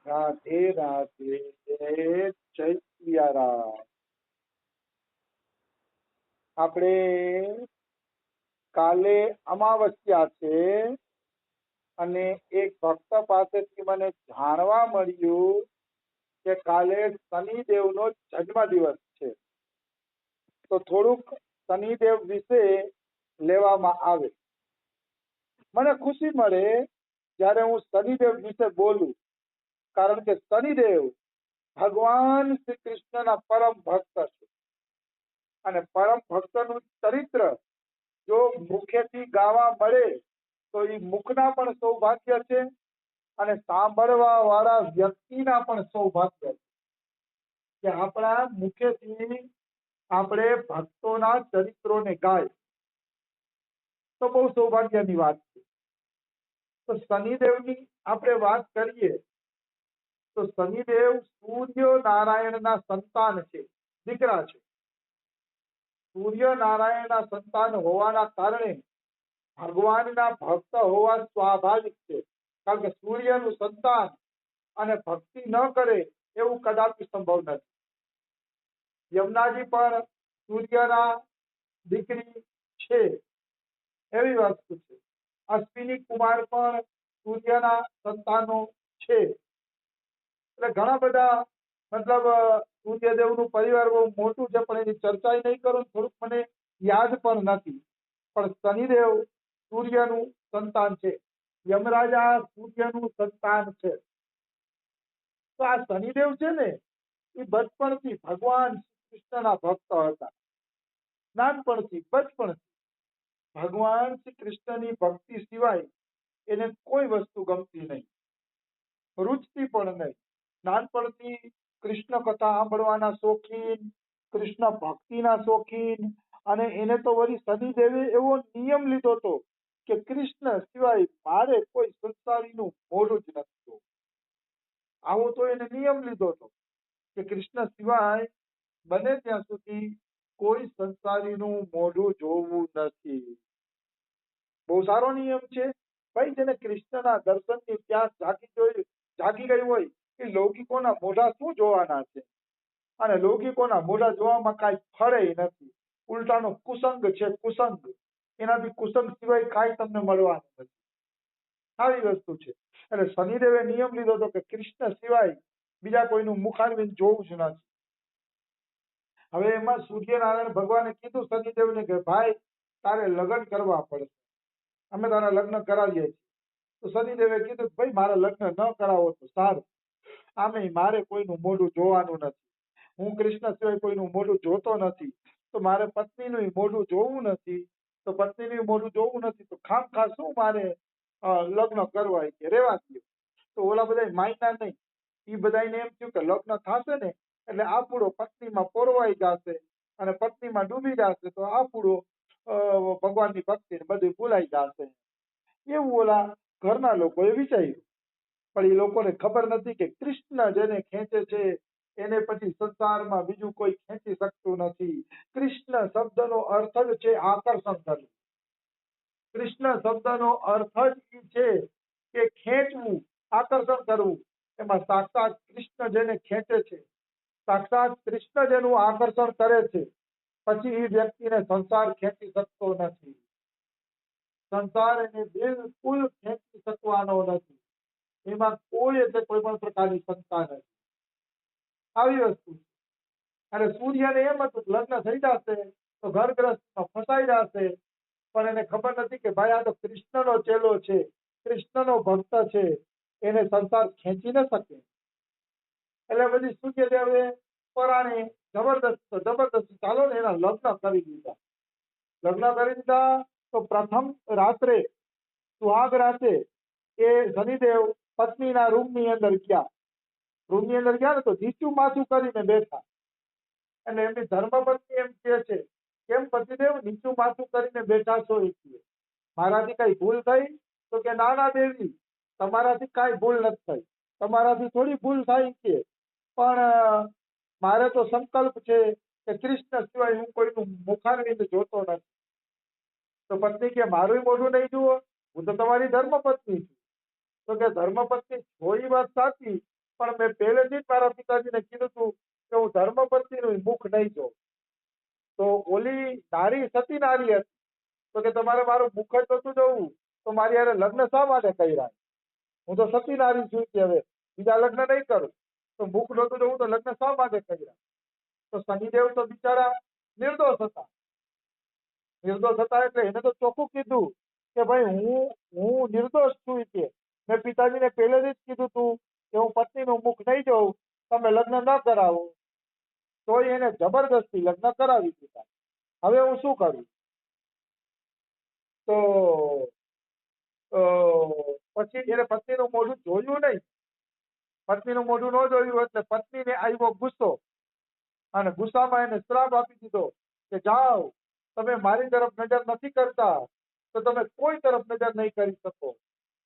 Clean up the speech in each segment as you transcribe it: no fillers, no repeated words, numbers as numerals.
રાધે રાધે, જય સિયારામ. આપણે કાલે અમાવસ્યા છે અને એક ભક્ત પાસેથી મને જાણવા મળ્યું કે કાલે શનિદેવનો જન્મદિવસ છે. તો થોડુંક શનિદેવ વિશે લેવામાં આવે. મને ખુશી મળે જ્યારે હું શનિદેવ વિશે બોલું, કારણ કે શનિદેવ ભગવાન શ્રી કૃષ્ણના પરમ ભક્ત છે અને પરમ ભક્તનું ચરિત્ર જો મુખેથી ગાવા મળે તો એ મુખના પણ સૌભાગ્ય છે અને સાંભળવા વાળા વ્યક્તિના પણ સૌભાગ્ય છે કે આપણા મુખેથી આપણે ભક્તોના ચરિત્રોને ગાય તો બહુ સૌભાગ્યની વાત છે. તો શનિદેવની આપણે વાત કરીએ તો શનિદેવ સૂર્ય નારાયણના સંતાન છે, દીકરા છે. સૂર્ય નારાયણના સંતાન હોવાના કારણે ભગવાનના ભક્ત હોવા સ્વાભાવિક છે, કારણ કે સૂર્યનું સંતાન અને ભક્તિ ન કરે એવું કદાપી સંભવ નથી. યમુનાજી પણ સૂર્યના દીકરી છે એવી વસ્તુ છે. અશ્વિની કુમાર પણ સૂર્યના સંતાનો છે. એટલે ઘણા બધા મતલબ સૂર્યદેવનું પરિવાર બહુ મોટું છે, પણ એની ચર્ચા નહીં કરું, થોડુંક મને યાદ પણ નથી. પણ શનિદેવ સૂર્યનું સંતાન છે, યમરાજા સૂર્યનું સંતાન છે. તો આ શનિદેવ છે ને એ બચપણથી ભગવાન કૃષ્ણના ભક્ત હતા. નાનપણથી બચપણથી ભગવાન શ્રી કૃષ્ણની ભક્તિ સિવાય એને કોઈ વસ્તુ ગમતી નહીં, રૂચતી પણ નહીં. નાનપણથી કૃષ્ણ કથા સાંભળવાના શોખીન, કૃષ્ણ ભક્તિના શોખીન. અને એને તો વળી શનિદેવે એવો નિયમ લીધો હતો કે કૃષ્ણ સિવાય મારે કોઈ સંસારીનું મોઢું જ નથી જોવું. આવો તો એને નિયમ લીધો હતો કે કૃષ્ણ સિવાય બને ત્યાં સુધી કોઈ સંસારીનું મોઢું જોવું નથી. બહુ સારો નિયમ છે ભાઈ. જેને કૃષ્ણના દર્શનની પ્યાસ જાગી ગઈ હોય એ લૌકિકોના મોઢા શું જોવાના છે, અને લૌકિકોના મોઢા જોવામાં કાંઈ ફળે નથી. ઉલટાનો કુસંગ છે, કુસંગ. એનાથી કુસંગ સિવાય કાંઈ તમને મળવાનું નથી. આવી વસ્તુ છે. એટલે શનિદેવે નિયમ લીધો હતો કે કૃષ્ણ સિવાય બીજા કોઈનું મુખારવિંદ જોવું જ નથી. હવે એમાં સૂર્યનારાયણ ભગવાને કીધું શનિદેવને કે ભાઈ તારે લગ્ન કરવા પડશે, અમે તારા લગ્ન કરાવીએ છીએ. તો શનિદેવે કીધું ભાઈ મારે લગ્ન ન કરાવો તો સારું, આમે મારે કોઈનું મોઢું જોવાનું નથી. હું કૃષ્ણ સિવાય કોઈનું મોઢું જોતો નથી, તો મારે પત્નીનું મોઢું જોવું નથી. તો પત્નીનું મોઢું જોવું નથી તો ખામખા શું મારે લગ્ન કરવા, કે રેવા દો. તો ઓલા બધા માયના નહીં. એ બધાને એમ થયું કે લગ્ન થશે ને એટલે આપણો પત્નીમાં પોરવાઈ જશે અને પત્નીમાં ડૂબી જશે, તો આપણો ભગવાનની ભક્તિ બધું ભૂલાઈ જશે. એવું ઓલા ઘરના લોકોએ વિચાર્યું. પણ એ લોકોને ખબર નથી કે કૃષ્ણ જેને ખેંચે છે એને પછી સંસારમાં બીજું કોઈ ખેંચી શકતું નથી. કૃષ્ણ શબ્દનો અર્થ જ છે આકર્ષણ કરવું. કૃષ્ણ શબ્દનો અર્થ જ છે કે ખેંચવું, આકર્ષણ કરવું. એમાં સાક્ષાત કૃષ્ણ જેને ખેંચે છે, સાક્ષાત કૃષ્ણ જેનું આકર્ષણ કરે છે, પછી એ વ્યક્તિને સંસાર ખેંચી શકતો નથી. સંસાર એને બિલકુલ ખેંચી શકવાનો નથી. એમાં કોઈ કોઈ પણ પ્રકારની શંકા નથી. આવી વસ્તુ છે. અને સૂર્યને એમ હતું લગ્ન થઈ જશે તો ઘર ગ્રસ્તમાં ફસાઈ જશે, પણ એને ખબર નથી કે ભાઈ આ તો કૃષ્ણનો ચેલો છે, કૃષ્ણનો ભક્ત છે, એને સંસાર ખેંચી ન શકે. એટલે બધી સૂર્યદેવે પરાણે જબરદસ્ત ચાલો ને એના લગ્ન કરી દીધા. લગ્ન કરી દીધા તો પ્રથમ રાત્રે સુહાગ રાતે એ શનિદેવ પત્નીના રૂમની અંદર ગયા. રૂમની અંદર ગયા ને તો નીચું માથું કરીને બેઠા. અને એમની ધર્મપત્ની એમ કહે છે કેમ પતિદેવ નીચું માથું કરીને બેઠા છો? મારાથી કઈ ભૂલ થઈ? તો કે નાના દેવી તમારાથી કાંઈ ભૂલ નથી થઈ, તમારાથી થોડી ભૂલ થાય છે, પણ મારે તો સંકલ્પ છે કે કૃષ્ણ સિવાય હું કોઈનું મુખારવિંદ જોતો નથી. તો પત્ની કે મારું મોઢું નહીં જુઓ, હું તો તમારી ધર્મપત્ની છું. તો કે ધર્મપત્ની હોય વાત સાચી, પણ મેં પહેલેથી જ મારા પિતાજીને કીધું હતું કે હું ધર્મપત્નીનું મુખ નહીં જોઉં. તો ઓલી નારી સતી નારી હતી, તો કે તમારે મારું મુખ જ નતું જોવું તો મારી હારે લગ્ન શા માટે કર્યા? હું તો સતી નારી છું કે હવે બીજા લગ્ન નહીં કરું, તો મુખ નતું જોવું તો લગ્ન શા માટે કર્યા? તો શનિદેવ તો બિચારા નિર્દોષ હતા. નિર્દોષ હતા એટલે એને તો ચોખ્ખું કીધું કે ભાઈ હું નિર્દોષ છું કે મેં પિતાજીને પહેલેથી જ કીધું તું કે હું પત્નીનું મુખ નહીં જોઉં, તમે લગ્ન ન કરાવો. તો એને જબરદસ્તી લગ્ન કરાવી દીધા. હવે હું શું કરું? તો પછી એને પત્નીનું મોઢું જોયું નહીં. પત્નીનું મોઢું ન જોયું એટલે પત્નીને આવ્યો ગુસ્સો, અને ગુસ્સામાં એને શ્રાપ આપી દીધો કે જાઓ, તમે મારી તરફ નજર નથી કરતા તો તમે કોઈ તરફ નજર નહીં કરી શકો.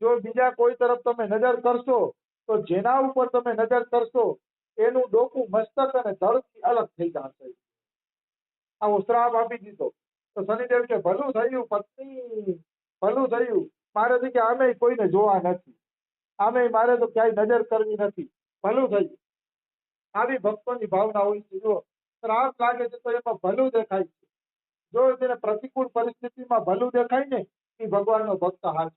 જો બીજા કોઈ તરફ તમે નજર કરશો તો જેના ઉપર તમે નજર કરશો એનું ડોકું, મસ્તક અને ધડથી અલગ થઈ જશે. આવો શ્રાપ આપી દીધો. તો શનિદેવ કે ભલું થયું પત્ની, ભલું થયું. મારેથી કે આમે કોઈને જોવા નથી, આમે મારે તો ક્યાંય નજર કરવી નથી, ભલું થયું. આવી ભક્તોની ભાવના હોય છે. જો શ્રાપ લાગે છે તો એમાં ભલું દેખાય છે. જો તેને પ્રતિકૂળ પરિસ્થિતિમાં ભલું દેખાય ને એ ભગવાનનો ભક્ત હાથ.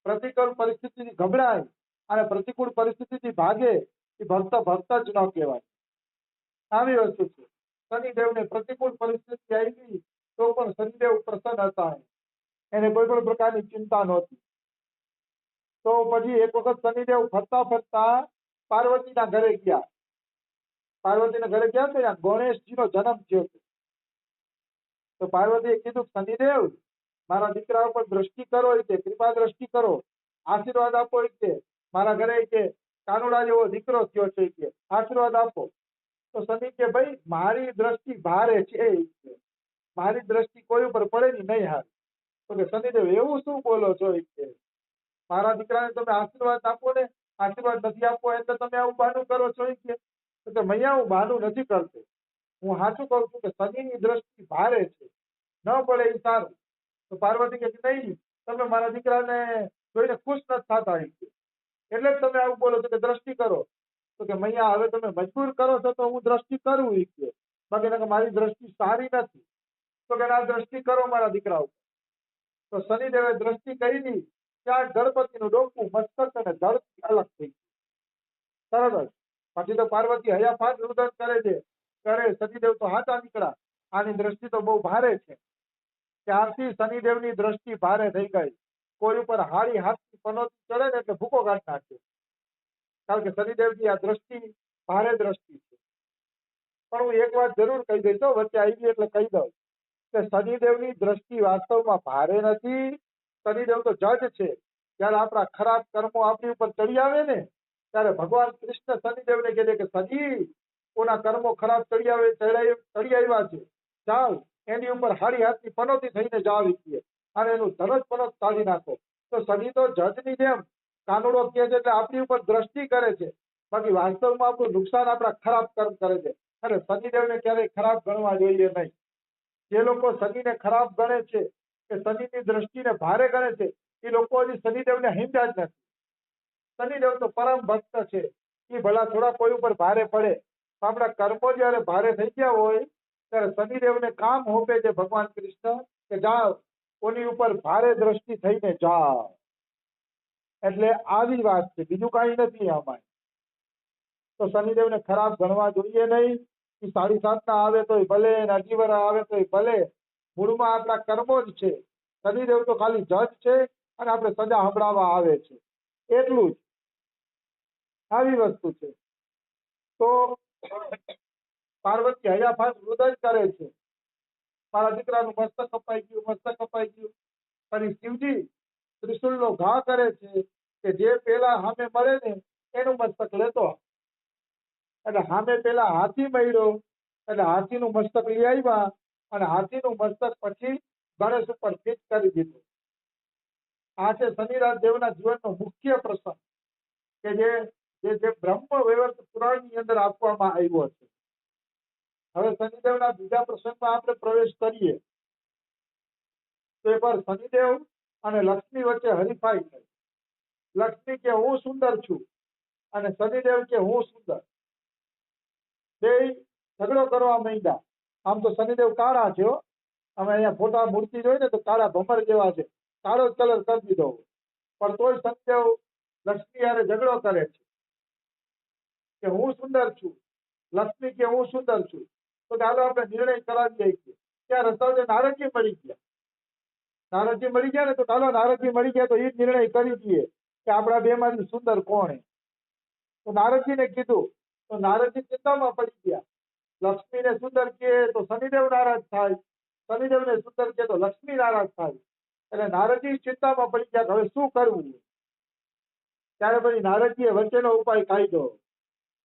પ્રતિકૂળ પરિસ્થિતિથી ગભરાય અને પ્રતિકૂળ પરિસ્થિતિથી ભાગે એ ભક્ત જ ન કહેવાય. આવી વસ્તુ છે. શનિદેવને પ્રતિકૂળ પરિસ્થિતિ આવી તો પણ શનિદેવ પ્રસન્ન હતા. એને કોઈ પણ પ્રકારની ચિંતા નહોતી. તો પછી એક વખત શનિદેવ ફરતા ફરતા પાર્વતીના ઘરે ગયા. પાર્વતીના ઘરે ગયા તો ત્યાં ગણેશજીનો જન્મ થયો. તો પાર્વતીએ કીધું શનિદેવ મારા દીકરા ઉપર દ્રષ્ટિ કરો, કે કૃપા દ્રષ્ટિ કરો, આશીર્વાદ આપો. કે મારા ઘરે કે કાનુડા જેવો દીકરો થયો છે, કે આશીર્વાદ આપો. તો શનિ કે ભાઈ મારી દ્રષ્ટિ ભારે છે, મારી દ્રષ્ટિ કોઈ ઉપર પડે નહીં હાર. તો કે શનિદેવ એવું શું બોલો છો? કે મારા દીકરાને તમે આશીર્વાદ આપો ને, આશીર્વાદ નથી આપો એટલે તમે આવું બહાનું કરો છો. કે મૈયા હું બહાનું નથી કરતો, હું સાચું કહું છું કે શનિની દ્રષ્ટિ ભારે છે, ન પડે એ સારું. તો પાર્વતી કે નહીં, તમે મારા દીકરાને જોઈને ખુશ નથી થતા એટલે જ તમે આવું બોલો છો કે દ્રષ્ટિ કરો. તો કે મૈયા હવે તમે મજબૂર કરો છો તો હું દ્રષ્ટિ કરું. બાકી મારી દ્રષ્ટિ સારી નથી. તો કે આ દ્રષ્ટિ કરો મારા દીકરા ઉપર. તો શનિદેવે દ્રષ્ટિ કરી, ત્યાં ગણપતિનું ડોકું, મસ્તક અને ધડ અલગ થઈ ગયું. તરત જ. પછી તો પાર્વતી હયાફાટ રુદન કરે છે, કરે શનિદેવ તો હાથા નીકળ્યા. આની દ્રષ્ટિ તો બહુ ભારે છે. ત્યારથી શનિદેવની દ્રષ્ટિ ભારે થઈ ગઈ. કોઈ ઉપર હારી હાથની પનોતી ચડે ને એટલે ભૂકો કાઢી નાખે. કારણ કે શનિદેવની આ દ્રષ્ટિ ભારે દ્રષ્ટિ છે. પણ હું એક વાત જરૂર કહી દઈશ, વચ્ચે આવી ગઈ એટલે કહી દઉં કે શનિદેવની દ્રષ્ટિ વાસ્તવમાં ભારે નથી. શનિદેવ તો જજ છે. જયારે આપણા ખરાબ કર્મો આપણી ઉપર ચડી આવે ને ત્યારે ભગવાન કૃષ્ણ શનિદેવને કહે છે કે શનિ, કોના કર્મો ખરાબ ચડી આવ્યા છે, જાઓ એની ઉપર હારી હાથની પનોતી થઈને જાઓ અને એનું ધનજ પનોત કાઢી નાખો. તો શનિ તો જજની જેમ કાનુડો કહે છે એટલે આપણી ઉપર દ્રષ્ટિ કરે છે, બાકી વાસ્તવમાં આપણું નુકસાન આપણા ખરાબ કર્મ કરે છે. અને શનિદેવને ક્યારેય ખરાબ ગણવા જોઈએ નહીં. જે લોકો શનિને ખરાબ ગણે છે કે શનિની દ્રષ્ટિને ભારે ગણે છે એ લોકો હજી શનિદેવને હિંદ્યા જ નથી. શનિદેવ તો પરમ ભક્ત છે. એ ભલા થોડા કોઈ ઉપર ભારે પડે, આપણા કર્મો જયારે ભારે થઈ ગયા હોય ત્યારે શનિદેવને કામ હોપે છે ભગવાન કૃષ્ણ કે જાઓ કોની ઉપર ભારે દ્રષ્ટિ થઈને જાઓ. એટલે આવી વાત છે, બીજું કઈ નથી આમાં. તો શનિદેવને ખરાબ ગણવા જોઈએ નહીં. એ 7.5 આવે તોય ભલે, 8 વર્ષ આવે તોય ભલે, મૂળમાં આપણા કર્મો જ છે. શનિદેવ તો ખાલી જજ છે અને આપણે સજા સંભળાવવા આવે છે, એટલું જ. આવી વસ્તુ છે. તો પાર્વતી હયાફાટ રુદન કરે છે, મારા દીકરાનું મસ્તક કપાઈ ગયું, મસ્તક કપાઈ ગયું. પછી શિવજી ત્રિશુળનો ઘા કરે છે કે જે પેલા સામે મળે ને એનું મસ્તક લેતો. એટલે સામે પેલા હાથી મળ્યો એટલે હાથીનું મસ્તક લઈ આવ્યા અને હાથીનું મસ્તક પછી ગણેશ ઉપર ફિટ કરી દીધું. આ છે શનિરાજ દેવના જીવનનો મુખ્ય પ્રસંગ કે જે બ્રહ્મ વૈવર્ત પુરાણની અંદર આપવામાં આવ્યો છે. હવે શનિદેવના બીજા પ્રસંગમાં આપણે પ્રવેશ કરીએ તો એકવાર શનિદેવ અને લક્ષ્મી વચ્ચે હરીફાઈ થઈ. લક્ષ્મી કે હું સુંદર છું અને શનિદેવ કે હું સુંદર. બે ઝઘડો કરવા માંડ્યા. આમ તો શનિદેવ કાળા છે હો. અમે અહીંયા ફોટા મૂર્તિ જોઈ ને તો કાળા ભમર જેવા છે, કાળો જ કલર કરી દીધો, પણ તોય શનિદેવ લક્ષ્મી હારે ઝઘડો કરે છે કે હું સુંદર છું. લક્ષ્મી કે હું સુંદર છું. તો ચાલો આપણે નિર્ણય કરાવીએ છીએ. ત્યાં રસ્તાઓ નારદજી મળી ગયા. નારદજી મળી ગયા ને તો ચાલો નારદજી મળી ગયા તો એ જ નિર્ણય કરી દઈએ કે આપણા બે માંથી સુંદર કોણ. તો નારદજીને કીધું તો નારદજી ચિંતામાં પડી ગયા. લક્ષ્મીને સુંદર કહે તો શનિદેવ નારાજ થાય, શનિદેવને સુંદર કહે તો લક્ષ્મી નારાજ થાય. એટલે નારદજી ચિંતામાં પડી ગયા હવે શું કરવું. ત્યારે પછી નારદજીએ વચ્ચેનો ઉપાય કાઢ્યો.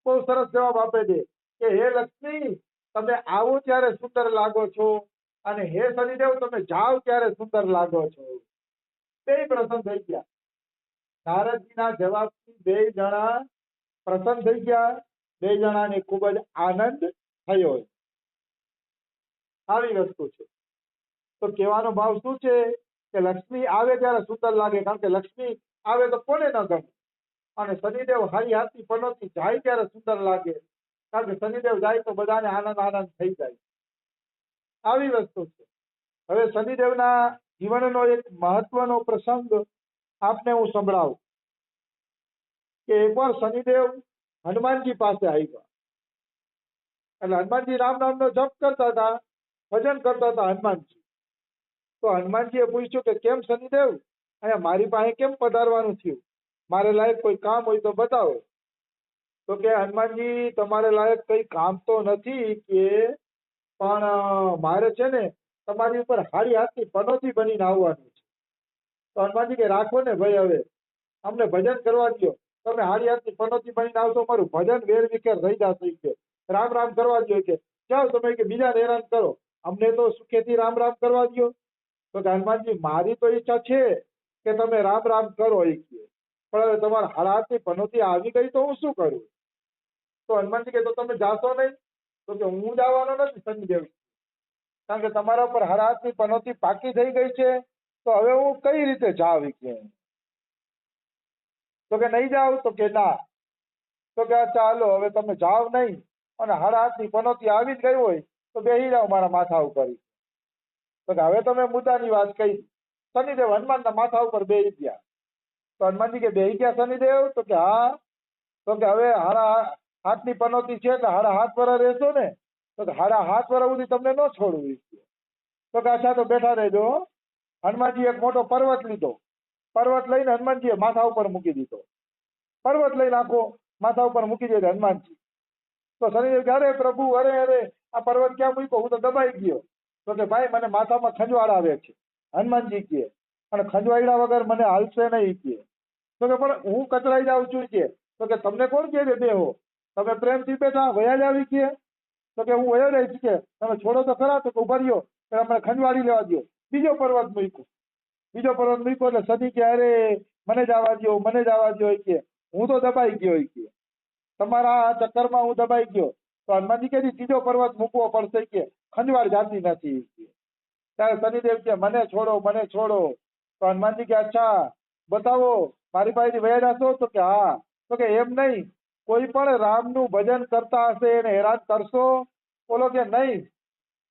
બહુ સરસ જવાબ આપે છે કે હે લક્ષ્મી, તમે આવો ત્યારે સુંદર લાગો છો, અને હે શનિદેવ તમે જાઓ ત્યારે સુંદર લાગો છો. બે પ્રસન્ન થઈ ગયા. નારદજીના જવાબથી બે જણા પ્રસન્ન થઈ ગયા. બે જણાને ખૂબ જ આનંદ થયો. આવી વસ્તુ છે. તો કહેવાનો ભાવ શું છે કે લક્ષ્મી આવે ત્યારે સુંદર લાગે, કારણ કે લક્ષ્મી આવે તો કોને ન ગમે. અને શનિદેવ હારી હાથની પનોતી જાય ત્યારે સુંદર લાગે, કારણ કે શનિદેવ જાય તો બધાને આનંદ આનંદ થઈ જાય. આવી વસ્તુ છે. હવે શનિદેવના જીવનનો એક મહત્વનો પ્રસંગ આપને હું સંભળાવું કે એકવાર શનિદેવ હનુમાનજી પાસે આવ્યા. એટલે હનુમાનજી રામ નામનો જપ કરતા હતા, ભજન કરતા હતા હનુમાનજી. તો હનુમાનજીએ પૂછ્યું કે કેમ શનિદેવ, અહીંયા મારી પાસે કેમ પધારવાનું થયું? મારે લાયક કોઈ કામ હોય તો બતાવો. તો કે હનુમાનજી તમારે લાયક કઈ કામ તો નથી કે, પણ મારે છે ને તમારી ઉપર હારી હાથની પનોતી બનીને આવવાનું છે. તો હનુમાનજી કે રાખો ને ભાઈ, હવે અમને ભજન કરવા દો. તમે હારી હાથની પનોતી બનીને આવશો, મારું ભજન વેર વિખેર થઈ જશે કે રામ રામ કરવા દો. કે જાઓ તમે કે બીજાને હેરાન કરો, અમને તો સુખેથી રામ રામ કરવા દો. તો કે હનુમાનજી મારી તો ઈચ્છા છે કે તમે રામ રામ કરો એ કે, પણ હવે તમારા હારા હાથની પનોતી આવી ગઈ તો હું શું કરું? તો હનુમાનજી કે તો તમે જાશો નહીં? તો કે હું જવાનો નથી શનિદેવ, કારણ કે તમારા ઉપર હારા હાથની પનોતી પાકી થઈ ગઈ છે, તો હવે હું કઈ રીતે જાવ કે. તો કે નહીં જાવ? તો કે ના. તો કે ચાલો હવે તમે જાવ નહીં, અને હારા હાથની પનોતી આવી જ ગઈ હોય તો બેસી જાઓ મારા માથા ઉપર. તો કે હવે તમે મુદ્દાની વાત કહી. શનિદેવ હનુમાનના માથા ઉપર બેસી ગયા. તો હનુમાનજી કે બેસી ગયા શનિદેવ? તો કે હા. તો કે હવે હારા હાથની પનોતી છે એટલે હારા હાથ વરા રહેશો ને? તો કે હારા હાથ વરા સુધી તમને ન છોડવું. તો કે અચ્છા તો બેઠા રહેજો. હનુમાનજી એક મોટો પર્વત લીધો. પર્વત લઈને હનુમાનજીએ માથા ઉપર મૂકી દીધો. પર્વત લઈને આખો માથા ઉપર મૂકી દીધો હનુમાનજી. તો શનિદેવ કે અરે પ્રભુ, અરે અરે આ પર્વત ક્યાં મૂક્યો? હું તો દબાઈ ગયો. તો કે ભાઈ મને માથામાં ખંજવાળ આવે છે. હનુમાનજી કે અને ખંજવાળ્યા વગર મને હાલશે નહીં કે. તો કે પણ હું કચરાઈ જાઉં છું કે. તો કે તમને કોણ કહે છે બેહો? તમે પ્રેમથી બેઠા વયા જ આવી કે. તો કે હું વયો રહીશ કે, તમે છોડો તો ખરા. તો કે ઉભા રહ્યો, મને ખંજવાળી લેવા દો. બીજો પર્વત મૂક્યો. બીજો પર્વત મૂક્યો એટલે શનિ કે અરે મને જવા દો, મને જવા દો કે, હું તો દબાઈ ગયો કે, તમારા આ ચક્કરમાં હું દબાઈ ગયો. તો હનુમાનજી કે ત્રીજો પર્વત મૂકવો પડશે કે, ખંજવાળ જાતી નથી કે. ત્યારે શનિદેવ કે મને છોડો, મને છોડો. તો હનુમાનજી કે અચ્છા બતાવો, મારી પાસેથી વયા જશો? તો કે હા. તો કે એમ નહીં, કોઈ પણ રામનું ભજન કરતા હશે એને હેરાન કરશો? બોલો કે નહીં.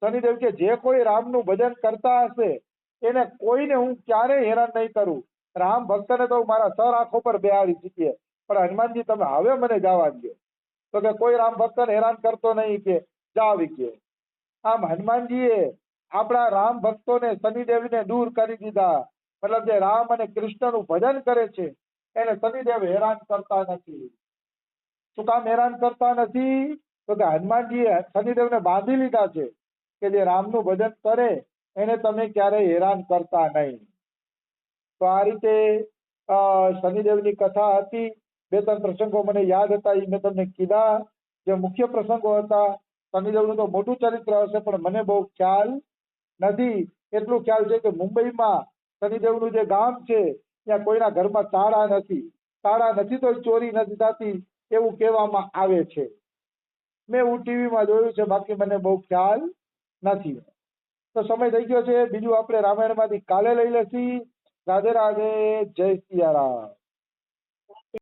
શનિદેવ કે જે કોઈ રામનું ભજન કરતા હશે એને કોઈને હું ક્યારેય હેરાન નહીં કરું. રામ ભક્તને તો મારા સર આંખો પર બેહાડી શીખીએ, પણ હનુમાનજી તમે હવે મને જવા દો. તો કે કોઈ રામ ભક્તને હેરાન કરતો નહીં કે જાવ કે. આમ હનુમાનજીએ આપણા રામ ભક્તોને શનિદેવને દૂર કરી દીધા. મતલબ જે રામ અને કૃષ્ણનું ભજન કરે છે એને શનિદેવ હેરાન કરતા નથી. શું કામ હેરાન કરતા નથી? તો કે હનુમાનજીએ શનિદેવને બાંધી લીધા છે કે જે રામનું ભજન કરે એને તમે ક્યારેય હેરાન કરતા નહીં. તો આ રીતે શનિદેવની કથા હતી. બે ત્રણ પ્રસંગો મને યાદ હતા, એ મેં તમને કીધા. જે મુખ્ય પ્રસંગો હતા, શનિદેવનું તો મોટું ચરિત્ર હશે પણ મને બહુ ખ્યાલ નથી. એટલું ખ્યાલ છે કે મુંબઈમાં શનિદેવનું જે ગામ છે ત્યાં કોઈના ઘરમાં તાળા નથી. તાળા નથી તો ચોરી નથી થતી એવું કહેવામાં આવે છે. મેં એવું ટીવીમાં જોયું છે, બાકી મને બહુ ખ્યાલ નથી. તો સમય થઈ ગયો છે. બીજું આપણે રામાયણમાંથી કાલે લઈ લેશી. રાધે રાધે, જય સિયારામ.